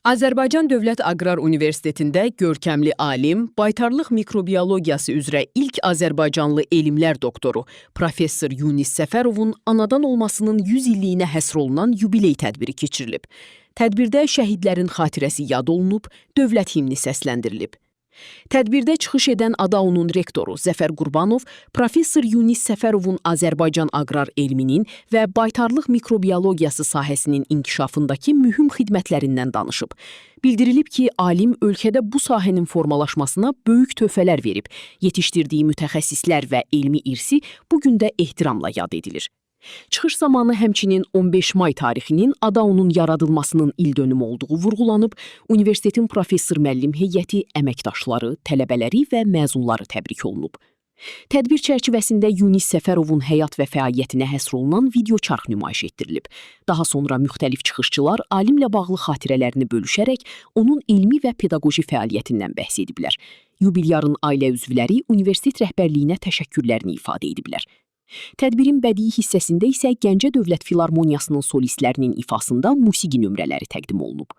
Azərbaycan Dövlət Aqrar Universitetində görkəmli alim, baytarlıq mikrobiologiyası üzrə ilk Azərbaycanlı elmlər doktoru professor Yunis Səfərovun anadan olmasının 100 illiyinə həsr olunan yubiley tədbiri keçirilib. Tədbirdə şəhidlərin xatirəsi yad olunub, dövlət himni səsləndirilib. Tədbirdə çıxış edən ADAUNun rektoru Zəfər Qurbanov, professor Yunis Səfərovun Azərbaycan aqrar elminin və baytarlıq mikrobiologiyası sahəsinin inkişafındakı mühüm xidmətlərindən danışıb. Bildirilib ki, alim ölkədə bu sahənin formalaşmasına böyük töhfələr verib, yetişdirdiyi mütəxəssislər və elmi irsi bu gün də ehtiramla yad edilir. Çıxış zamanı həmçinin 15 may tarixinin ADAUNun yaradılmasının ildönümü olduğu vurğulanıb, universitetin professor müəllim heyəti, əməkdaşları, tələbələri və məzunları təbrik olunub. Tədbir çərçivəsində Yunis Səfərovun həyat və fəaliyyətinə həsr olunan videoçarx nümayiş etdirilib. Daha sonra müxtəlif çıxışçılar alimlə bağlı xatirələrini bölüşərək onun elmi və pedaqoji fəaliyyətindən bəhs ediblər. Yubilyarın ailə üzvləri universitet rəhbərliyinə təşəkkürlərini ifadə ediblər. Tədbirin bədii hissəsində isə Gəncə Dövlət Filarmoniyasının solistlərinin ifasında musiqi nömrələri təqdim olunub.